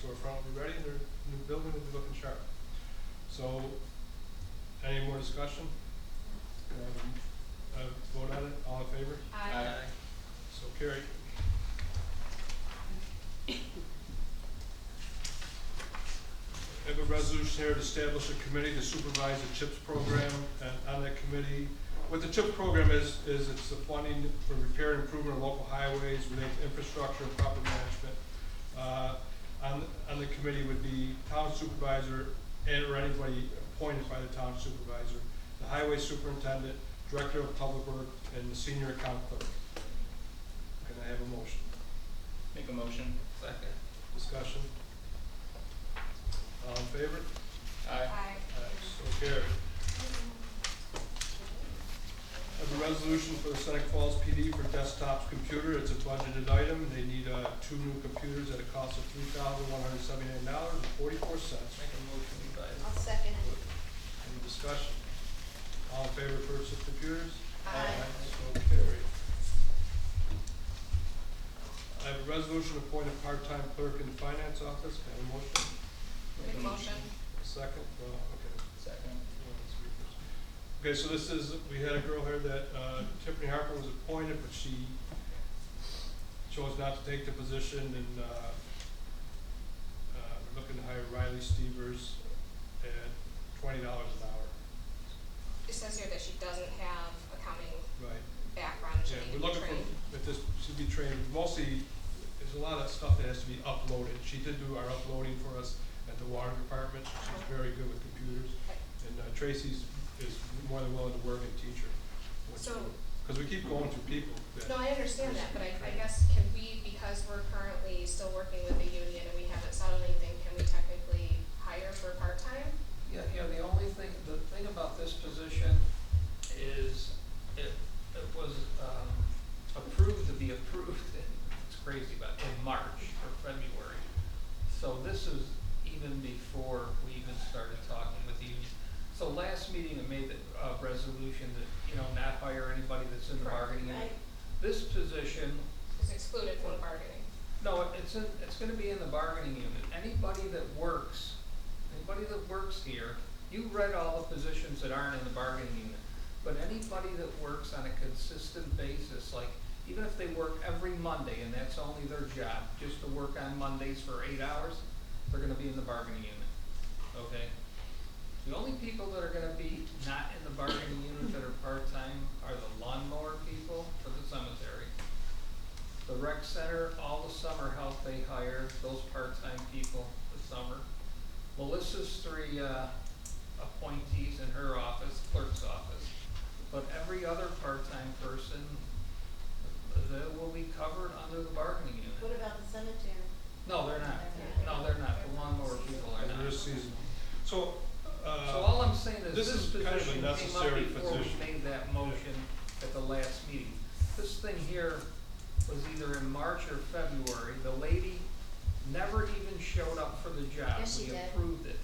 storefront will be ready, and their new building will be looking sharp. So, any more discussion? Vote on it, all in favor? Aye. So carried. I have a resolution here to establish a committee to supervise the CHIPS program, and on that committee, what the CHIPS program is it's the funding for repair and improvement of local highways, related to infrastructure and property management. On the committee would be town supervisor or anybody appointed by the town supervisor, the highway superintendent, director of public works, and the senior account clerk. Can I have a motion? Make a motion. Second. Discussion? All in favor? Aye. Aye, so carried. I have a resolution for the Seneca Falls PD for desktops computer. It's a budgeted item. They need 2 new computers at a cost of $3,179.44. Make a motion, we buy it. I'll second it. Any discussion? All in favor of purchase of computers? Aye. So carried. I have a resolution to appoint a part-time clerk in the finance office. Can I have a motion? Make a motion. A second? Okay. Second. Okay, so this is, we had a girl here that, Tiffany Harper was appointed, but she chose not to take the position, and, we're looking to hire Riley Stevers at $20 an hour. It says here that she doesn't have accounting Right. background, she Yeah, needs we're to be looking trained. for, if this should be trained, mostly, there's a lot of stuff that has to be uploaded. She did do our uploading for us at the water department. She's very good with computers. And Tracy's is more than willing to work and teach her. Because we keep going through people. No, I understand that, but I guess can we, because we're currently still working with the union and we haven't settled anything, can we technically hire for part-time? Yeah, the thing about this position is it was approved to be approved in, it's crazy, but in March or February. So this is even before we even started talking with the union. So last meeting I made the resolution that, not hire anybody that's in the bargaining unit. This position, Is excluded from the bargaining. no, it's gonna be in the bargaining unit. Anybody that works here, you read all the positions that aren't in the bargaining unit. But anybody that works on a consistent basis, like even if they work every Monday and that's only their job, just to work on Mondays for 8 hours, they're gonna be in the bargaining unit, okay? The only people that are gonna be not in the bargaining unit that are part-time are the lawnmower people for the cemetery. The rec center, all the summer help they hire, those part-time people this summer. Melissa's 3 appointees in her office, clerk's office. But every other part-time person, that will be covered under the bargaining unit. What about the cemetery? No, they're not. No, they're not. The lawnmower people are not. This season. So, So all I'm saying is this this is kind of a position came up necessary before we position. made that motion at the last meeting. This thing here was either in March or February. The lady never even showed up for the job. Yes, she We did. approved it.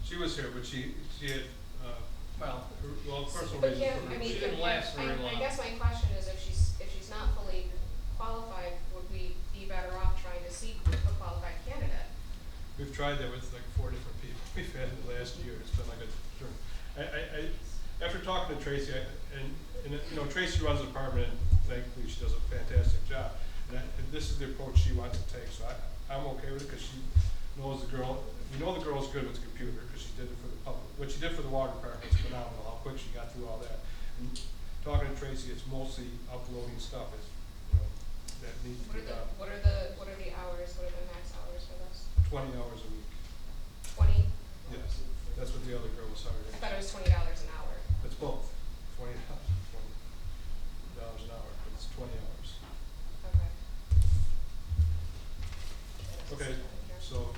she was here, but she had, Well, personal But reasons. yeah, for I her. mean, She didn't last very I long. guess my question is if she's not fully qualified, would we be better off trying to seek a qualified candidate? We've tried that with like 4 different people we've had in the last year. It's been like a journey. After talking to Tracy, and Tracy runs the department, and thankfully she does a fantastic job. And this is the approach she wants to take, so I'm okay with it because she knows the girl. We know the girl's good with the computer because she did it for the public. What she did for the water department is phenomenal. How quick she got through all that. And talking to Tracy, it's mostly uploading stuff that needs to be done. What are the hours? What are the max hours for this? 20 hours a week. 20? Yes, that's what the other girl was hired I at. thought it was $20 an hour. It's both, $20 an hour, but it's 20 hours. Okay. Okay, so,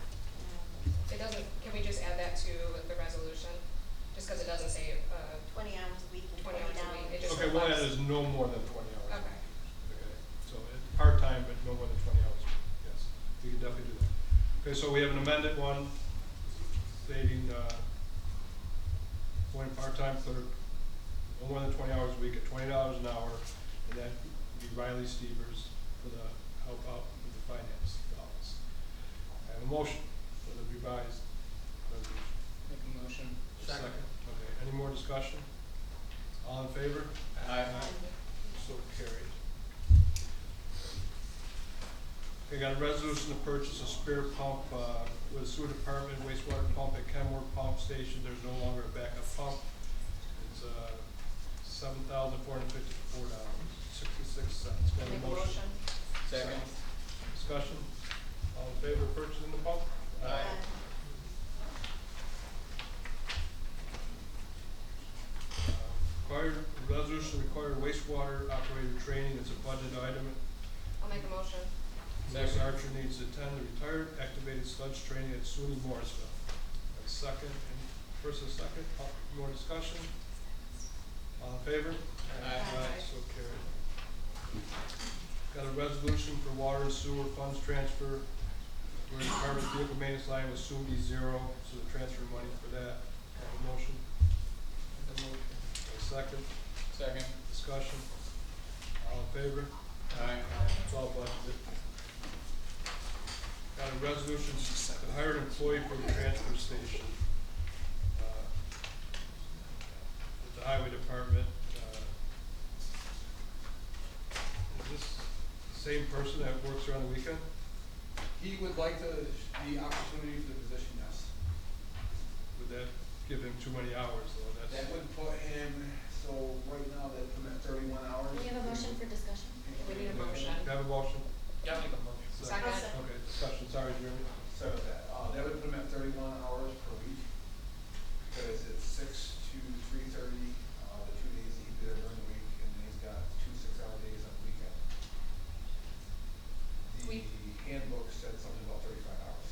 It doesn't, can we just add that to the resolution? Just because it doesn't say, 20 hours a week and 20 hours a week, it just okay, well, that reflects- is no more than 20 hours. Okay. Okay, so it's part-time, but no more than 20 hours, yes, we can definitely do that. Okay, so we have an amended one stating, appoint part-time clerk, no more than 20 hours a week at $20 an hour, and that would be Riley Stevers for the help out with the finance office. a motion for the revised resolution? Make a motion. Second. Okay, any more discussion? All in favor? Aye. So carried. Okay, got a resolution to purchase a spare pump, with a sewer department wastewater pump at Kenmore Pump Station. There's no longer a backup pump. It's, $7,454.66. Got Make a motion. Second. Discussion? All in favor of purchasing the pump? Aye. Required, resolution required wastewater operator training. It's a budget item. I'll make a motion. Ms. Archer needs to attend the retired activated sludge training at SUNY Morrisville. A second, and first and second, more discussion? All in favor? Aye. So carried. Got a resolution for water and sewer funds transfer. Where the department vehicle maintenance line was soon be zero, so the transfer money for that. Have a motion? Make a motion. A second, Second. discussion? All in favor? Aye. It's all budgeted. Got a resolution to hire an employee for the transfer station. At the highway department, is this the same person that works around the weekend? He would like the opportunity for the position, yes. Would that give him too many hours though? That would put him, so right now they put him at 31 hours. We have a motion for discussion. We need a motion. Can I have a motion? Yeah, make a motion. Second. Okay, discussion, sorry, Jeremy. So that would put him at 31 hours per week, because it's 6 to 3:30, the 2 days he'd be there during the week, and then he's got 2 6-hour days on the weekend. We- The handbook said something about 35 hours.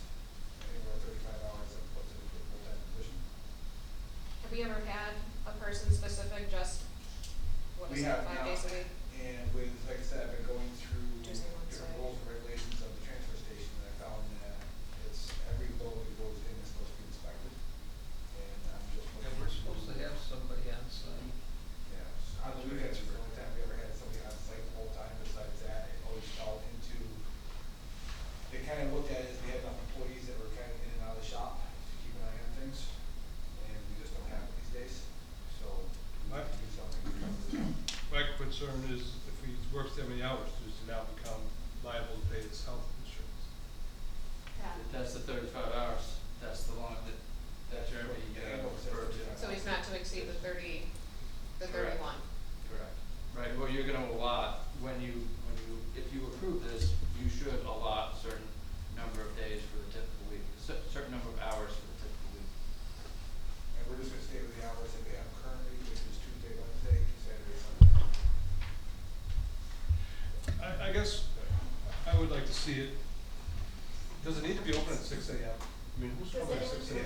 Anywhere 35 hours, that puts it into a full-time position. Have we ever had a person specific, just, what is We it, have 5 not. days a week? And with, like I said, I've been going through Tuesday, Wednesday. different rules and regulations of the transfer station, and I found that it's every load that goes in is supposed to be inspected. And I'm just Yeah, looking. we're supposed to have somebody on site. Yeah, on the weekends is the only time we ever had somebody on site the whole time. Besides that, it always fell into, they kind of looked at it as we had enough employees that were kind of in and out of the shop to keep an eye on things. And we just don't have it these days, so we have to do something to cover the shop. My concern is if he works that many hours, does he now become liable to pay his health insurance? That's the 35 hours, that's the one that Jeremy, referred to. So he's not to exceed the 30, the Correct. 31. Correct. Right, well, you're gonna allot, if you approve this, you should allot a certain number of days for the typical week, certain number of hours for the typical week. And we're just gonna stay with the hours that we have currently, which is Tuesday, Wednesday, Saturday, Sunday. I guess I would like to see it. Does it need to be open at 6 AM? I mean, who's open at 6 AM?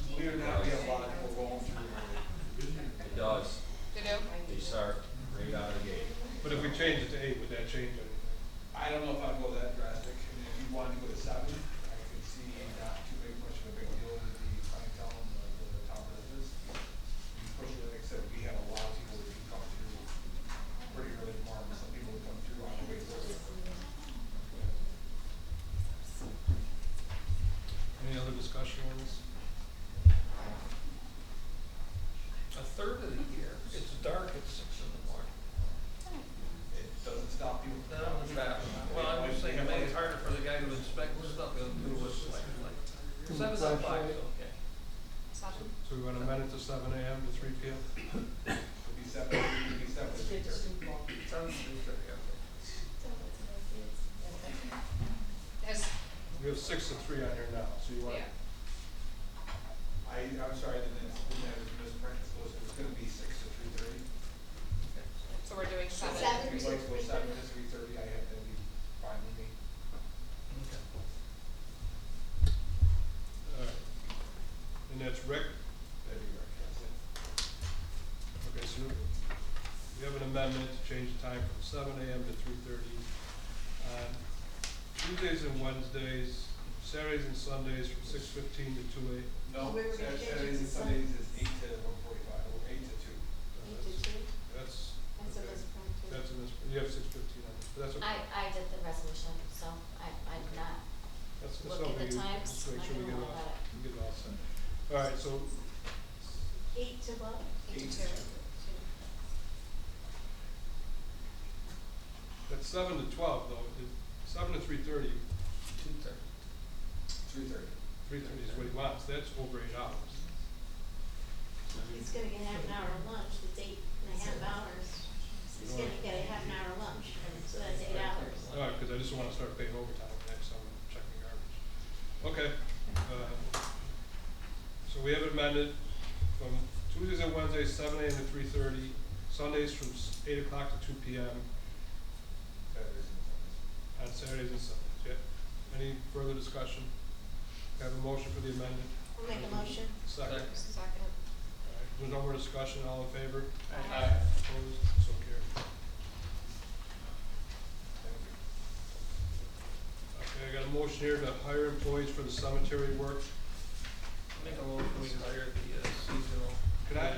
Believe it or not, we have a lot of people going through early. It does. To do? They start right out of the gate. But if we change it to 8, would that change anything? I don't know if I'd go that drastic, and if you wanted to go to 7, I could see not too big, much of a big deal with the clientele and the town residents. You push it, like I said, we have a lot of people that do come through pretty early in the morning, some people would come through on the way to work. Any other discussion on this? A third of the year, it's dark at 6 in the morning. It doesn't stop people from No, coming. well, I'm just saying, it makes it harder for the guy who inspects stuff, he'll do it like 7 to 5 is okay. 7? So we want to amend it to 7 AM to 3 PM? It'd be 7, it'd be 7 to 3:30. 7 to 3:30, okay. Has, We have 6 to 3 on here now, so you want. yeah. I'm sorry, that was misprint, it's gonna be 6 to 3:30. So we're doing 7 Seven. to If you'd like to go 7 to 3:30, I have, that'd be fine with me. Okay. Alright. And that's Rick? That'd be right, yes. Okay, so we have an amendment to change the time from 7 AM to 3:30 on Tuesdays and Wednesdays, Saturdays and Sundays from 6:15 to 2 AM. No, We were gonna change it Saturdays to and Sundays is 8 to 1:45, or 8 to 2. That's, That's what okay. this print is. That's in this, you have 6:15 on this, but that's okay. I did the resolution, so I did not, That's Just look so at the we- times, just make I sure we don't get know it all, about we get it all set. All right, so 8 to what? 8 to 2. that's 7 to 12 though, 7 to 3:30, 2:30. 3:30. 3:30 is what he wants, that's over 8 hours. He's gonna get half an hour lunch, it's 8.5 hours. He's gonna get a half an hour lunch, so that's 8 hours. All right, cause I just wanna start paying overtime next time I'm checking garbage. Okay, so we have it amended from Tuesdays and Wednesdays, 7 AM to 3:30, Sundays from 8 o'clock to 2 PM, Saturdays and on Saturdays and Sundays, yeah. Any further discussion? Have a motion for the amendment? I'll make a motion. Second. Second. Second. All right, there's no more discussion, all in favor? Aye. Opposed, so carried. Okay, I got a motion here to hire employees for the cemetery work. Make a motion, we hire the seasonal. Could I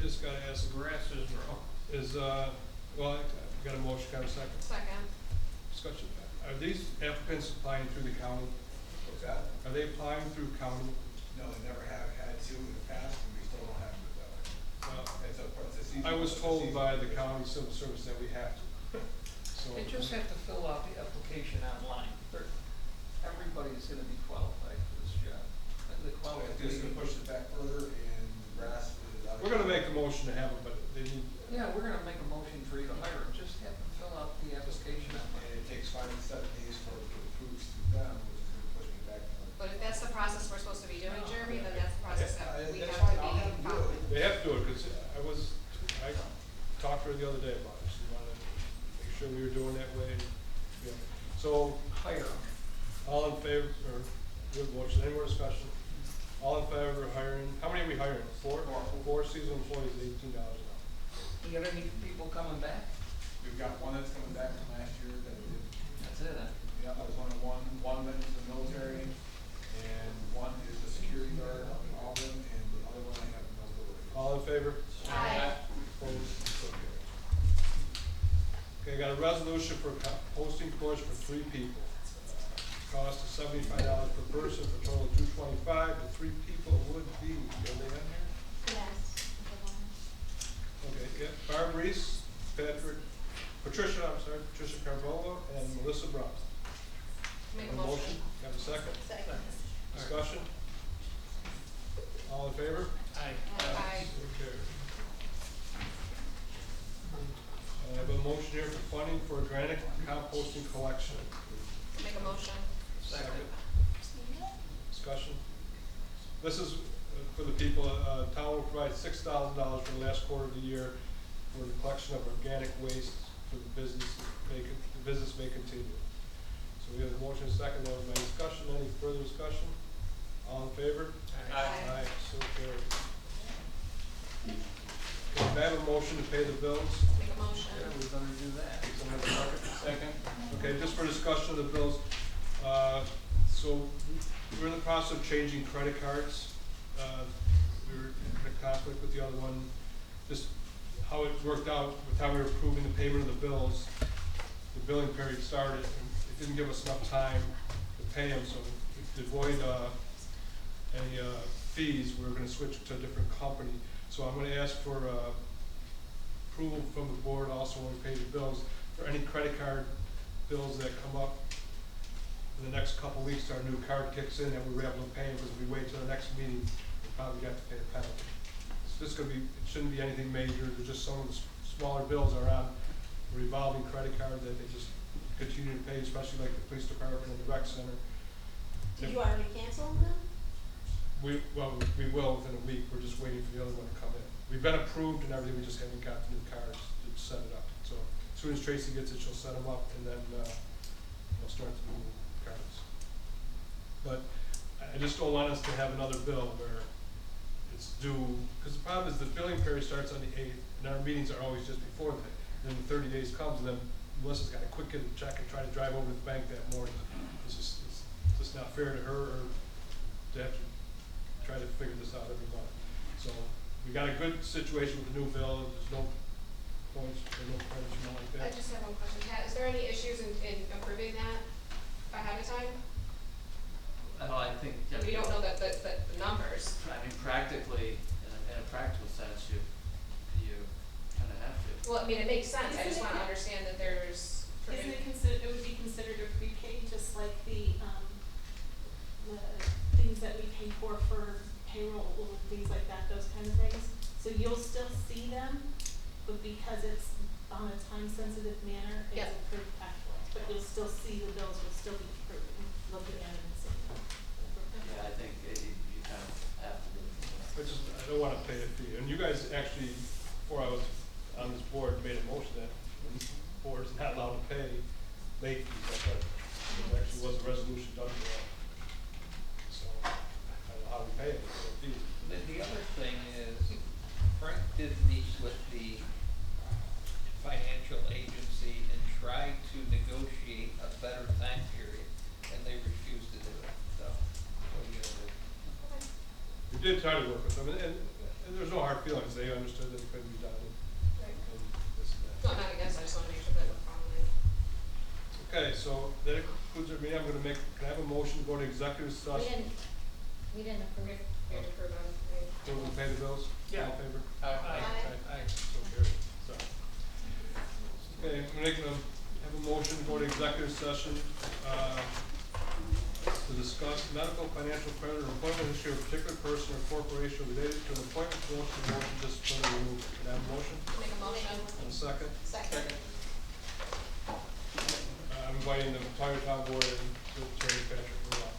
just gotta ask, The grass is grow. is, well, I got a motion, kind of second Second. discussion. Are these applicants applying through the county? What's that? Are they applying through county? No, they never have had to in the past, and we still don't have to do it that way. It's a seasonal. I was told seasonal by the position. county civil service that we have to. So. They just have to fill out the application online. Everybody's gonna be qualified for this job. And the So if this can qualification. push it back further and the grass is out of. We're gonna make a motion to have them, but they need, Yeah, we're gonna make a motion for you to hire them, just have them fill out the application And online. it takes 5 to 7 days for it to approve to them, which is gonna push me back. But if that's the process we're supposed to be doing, Jeremy, then that's the process that we That's have to fine, I'll have be them do following. it. they have to do it, cause I talked to her the other day about it, she wanted to make sure we were doing that way. Yeah. So, Hire them. all in favor, or, good motion, any more discussion? All in favor of hiring, how many are we hiring? Four? Four seasonal employees at $18 an hour. You got any people coming back? We've got one that's coming back from last year that did, That's it, huh? yeah, that was one went into the military, and one is a security guard up in Auburn, and the other one I have no authority. All in favor? Aye. Opposed? So carried. Okay, I got a resolution for posting course for 3 people. Cost of $75 per person for a total of $225. The 3 people would be, are they on here? Yes. Okay, yeah, Barb Reese, Patricia Carbola, and Melissa Brown. Make a Have motion. Have a second? Second. Discussion? All in favor? Aye. Aye. So carried. I have a motion here for funding for organic composting collection. Make a motion. Second. Discussion? This is for the people, town will provide $6,000 for the last quarter of the year for the collection of organic waste for the business may continue. So we have a motion second, that was my discussion, any further discussion? All in favor? Aye. So carried. Okay, may I have a motion to pay the bills? Make a motion. Yeah, we better do that. Someone have a second? Second. Okay, just for discussion of the bills, so we're in the process of changing credit cards. We were in a conflict with the other one, just how it worked out with how we were approving the payment of the bills. The billing period started, and it didn't give us enough time to pay them, so to avoid any fees, we were gonna switch to a different company. So I'm gonna ask for approval from the board also when we pay the bills, for any credit card bills that come up in the next couple of weeks, our new card kicks in, and we're able to pay them, because if we wait till the next meeting, we probably have to pay a penalty. It's just gonna be, it shouldn't be anything major, there's just some of the smaller bills are on revolving credit card that they just continue to pay, especially like the police department and the rec center. Did you already cancel them? We will within a week, we're just waiting for the other one to come in. We've been approved and everything, we just haven't got the new cards to set it up. So as soon as Tracy gets it, she'll set them up, and then we'll start the new cards. But I just don't want us to have another bill where it's due, because the problem is the billing period starts on the 8th, and our meetings are always just before that. And then the 30 days comes, and then Melissa's gotta quick get a check and try to drive over to the bank that morning. It's just not fair to her, or to have to try to figure this out every month. So we got a good situation with the new bill, there's no points, or no credits, or nothing like I that. just have one question. Pat, is there any issues in approving that ahead of time? Well, I mean, it makes sense, I just Isn't it- wanna understand that there's. Isn't it it would be considered a prepaid, just like the things that we pay for payroll, and things like that, those kind of things? So you'll still see them, but because it's on a time-sensitive manner, it's Yep. approved cash flow. But you'll still see the bills will still be approved, and looking at it and seeing them. Yeah, I think you kind of have to do it. I don't wanna pay a fee, and you guys actually, before I was on this board, made a motion that when this board is not allowed to pay late fees, I thought there actually was a resolution done for that. So, I don't know how we pay it, for fees. The other thing is, Frank did meet with the financial agency and tried to negotiate a better time period, and they refused to do it, so, what are you gonna do? We did try to work with them, and there's no hard feelings, they understood that it couldn't be done, Right. and this and that. No, not against, I just wanna make sure that we're following. Okay, so that concludes our meeting, I'm gonna can I have a motion to go to executive session? We didn't approve. We have to prove on, right? Go to pay the bills? Yeah. All in favor? Aye. So carried. So. Okay, I'm gonna have a motion to go to executive session, to discuss medical, financial credit, or employment history of a particular person or corporation related to an appointment, promotion, promotion, discipline, or removal. Can I have a motion? Make a motion. And a second? Second. I'm inviting the entire town board and to Attorney Patrick Ruoff.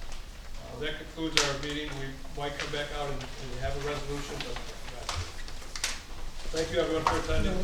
That concludes our meeting. We might come back out and have a resolution, but not sure. Thank you everyone for attending.